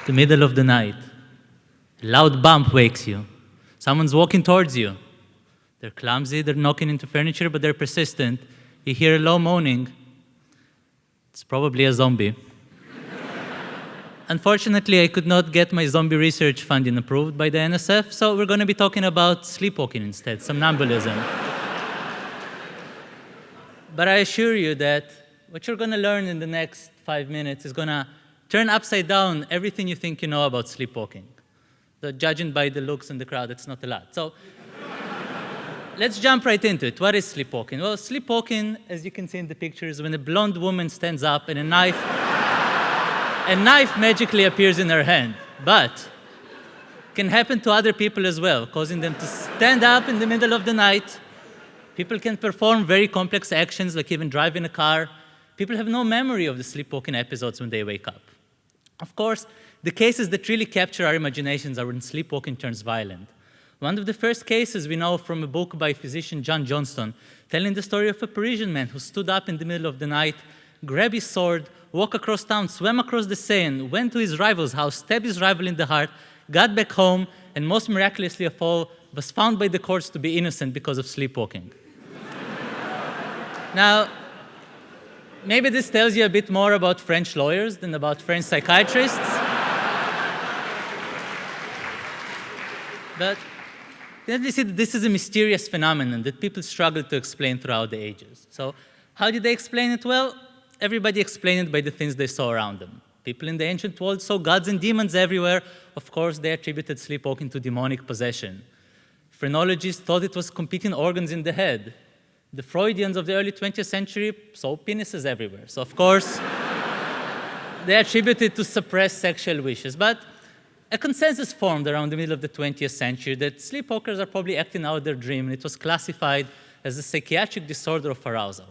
The middle of the night. A loud bump wakes you. Someone's walking towards you. They're clumsy, they're knocking into furniture, but they're persistent. You hear a low moaning. It's probably a zombie. Unfortunately, I could not get my zombie research funding approved by the NSF, so we're going to be talking about sleepwalking instead, somnambulism. But I assure you that what you're going to learn in the next 5 minutes is going to turn upside down everything you think you know about sleepwalking. Though judging by the looks in the crowd, it's not a lot. So let's jump right into it. What is sleepwalking? Well, sleepwalking, as you can see in the picture, is when a blonde woman stands up and a knife magically appears in her hand. But it can happen to other people as well, causing them to stand up in the middle of the night. People can perform very complex actions, like even driving a car. People have no memory of the sleepwalking episodes when they wake up. Of course, the cases that really capture our imaginations are when sleepwalking turns violent. One of the first cases we know from a book by physician John Johnston, telling the story of a Parisian man who stood up in the middle of the night, grabbed his sword, walked across town, swam across the Seine, went to his rival's house, stabbed his rival in the heart, got back home, and most miraculously of all, was found by the courts to be innocent because of sleepwalking. Now, maybe this tells you a bit more about French lawyers than about French psychiatrists. But you see that this is a mysterious phenomenon that people struggle to explain throughout the ages. So how did they explain it? Well, everybody explained it by the things they saw around them. People in the ancient world saw gods and demons everywhere. Of course, they attributed sleepwalking to demonic possession. Phrenologists thought it was competing organs in the head. The Freudians of the early 20th century saw penises everywhere. So, of course, they attributed it to suppressed sexual wishes. But a consensus formed around the middle of the 20th century that sleepwalkers are probably acting out their dream, and it was classified as a psychiatric disorder of arousal.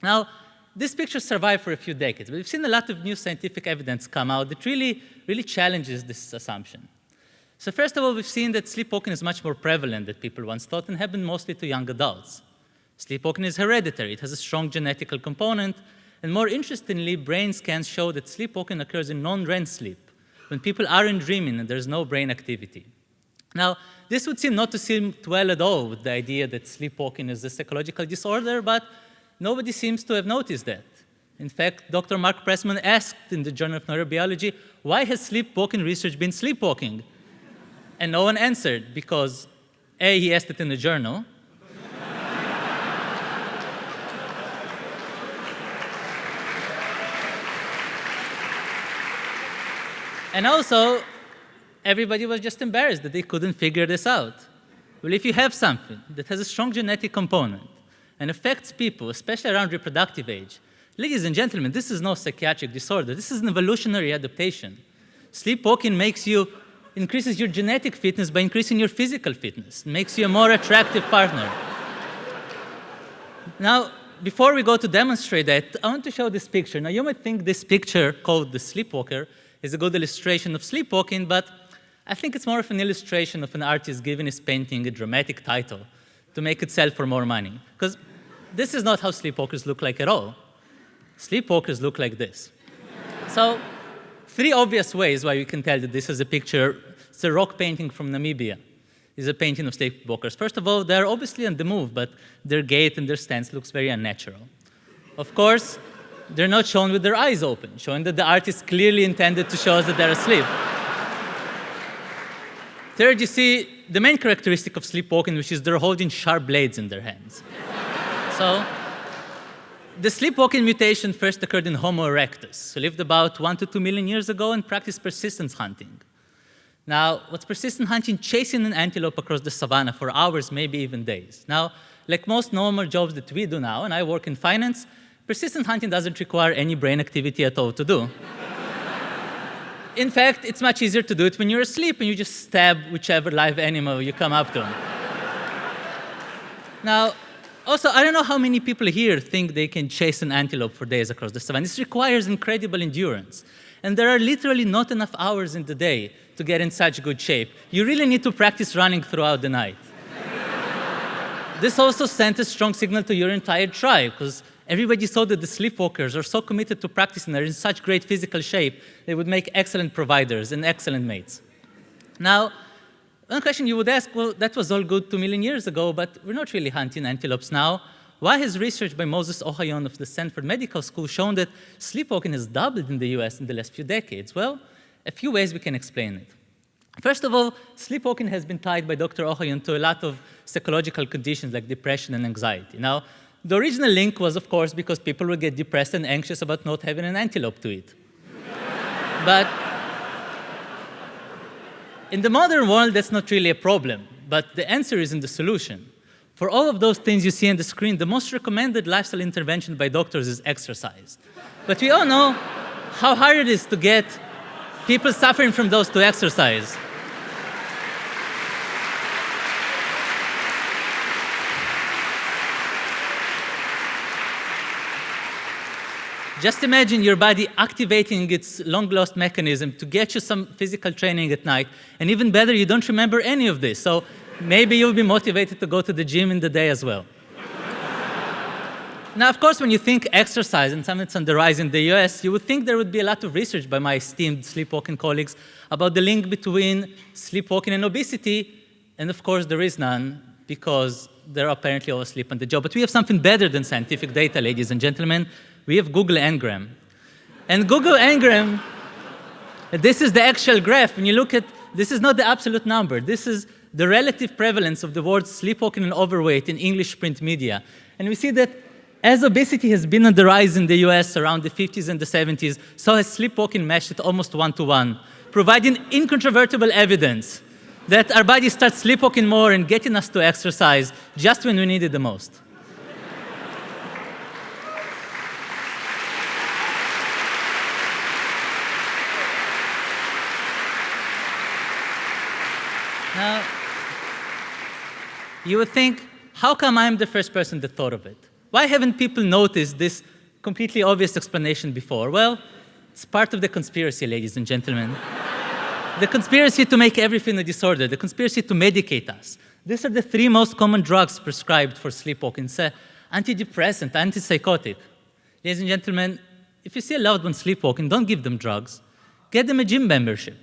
Now, this picture survived for a few decades, but we've seen a lot of new scientific evidence come out that really challenges this assumption. So first of all, we've seen that sleepwalking is much more prevalent than people once thought and happened mostly to young adults. Sleepwalking is hereditary. It has a strong genetical component, and more interestingly, brain scans show that sleepwalking occurs in non-REM sleep, when people aren't dreaming and there's no brain activity. Now, this would seem not to sit well at all with the idea that sleepwalking is a psychological disorder, but nobody seems to have noticed that. In fact, Dr. Mark Pressman asked in the Journal of Neurobiology, why has sleepwalking research been sleepwalking? And no one answered, because A, he asked it in the journal, and also, everybody was just embarrassed that they couldn't figure this out. Well, if you have something that has a strong genetic component and affects people, especially around reproductive age, ladies and gentlemen, this is no psychiatric disorder. This is an evolutionary adaptation. Sleepwalking increases your genetic fitness by increasing your physical fitness, makes you a more attractive partner. Now, before we go to demonstrate that, I want to show this picture. Now, you might think this picture, called The Sleepwalker, is a good illustration of sleepwalking, but I think it's more of an illustration of an artist giving his painting a dramatic title to make it sell for more money. Because this is not how sleepwalkers look like at all. Sleepwalkers look like this. So, 3 obvious ways why you can tell that this is a picture. It's a rock painting from Namibia. It's a painting of sleepwalkers. First of all, they're obviously on the move, but their gait and their stance looks very unnatural. Of course, they're not shown with their eyes open, showing that the artist clearly intended to show us that they're asleep. Third, you see the main characteristic of sleepwalking, which is they're holding sharp blades in their hands. So, the sleepwalking mutation first occurred in Homo erectus, who lived about 1 to 2 million years ago and practiced persistence hunting. Now, what's persistent hunting? Chasing an antelope across the savannah for hours, maybe even days. Now, like most normal jobs that we do now, and I work in finance, persistent hunting doesn't require any brain activity at all to do. In fact, it's much easier to do it when you're asleep and you just stab whichever live animal you come up to. Now, also, I don't know how many people here think they can chase an antelope for days across the savannah. This requires incredible endurance. And there are literally not enough hours in the day to get in such good shape. You really need to practice running throughout the night. This also sent a strong signal to your entire tribe, because Everybody saw that the sleepwalkers are so committed to practice and are in such great physical shape, they would make excellent providers and excellent mates. Now, one question you would ask, well, that was all good 2 million years ago, but we're not really hunting antelopes now. Why has research by Moses Ohayon of the Stanford Medical School shown that sleepwalking has doubled in the US in the last few decades? Well, a few ways we can explain it. First of all, sleepwalking has been tied by Dr. Ohayon to a lot of psychological conditions like depression and anxiety. Now, the original link was, of course, because people would get depressed and anxious about not having an antelope to eat. But in the modern world, that's not really a problem. But the answer is in the solution. For all of those things you see on the screen, the most recommended lifestyle intervention by doctors is exercise. But we all know how hard it is to get people suffering from those to exercise. Just imagine your body activating its long-lost mechanism to get you some physical training at night, and even better, you don't remember any of this. So maybe you'll be motivated to go to the gym in the day as well. Now, of course, when you think exercise and something that's on the rise in the US, you would think there would be a lot of research by my esteemed sleepwalking colleagues about the link between sleepwalking and obesity, and of course, there is none, because they're apparently all asleep on the job. But we have something better than scientific data, ladies and gentlemen. We have Google Ngram. And Google Ngram, this is the actual graph. When you look at, this is not the absolute number. This is the relative prevalence of the words sleepwalking and overweight in English print media. And we see that as obesity has been on the rise in the US around the 50s and the 70s, so has sleepwalking matched at almost 1-to-1, providing incontrovertible evidence that our bodies start sleepwalking more and getting us to exercise just when we need it the most. Now, you would think, how come I'm the first person that thought of it? Why haven't people noticed this completely obvious explanation before? Well, it's part of the conspiracy, ladies and gentlemen. The conspiracy to make everything a disorder, the conspiracy to medicate us. These are the 3 most common drugs prescribed for sleepwalking. It's antidepressant, antipsychotic. Ladies and gentlemen, if you see a loved one sleepwalking, don't give them drugs. Get them a gym membership.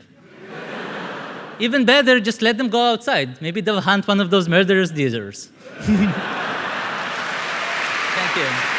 Even better, just let them go outside. Maybe they'll hunt one of those murderous deers. Thank you.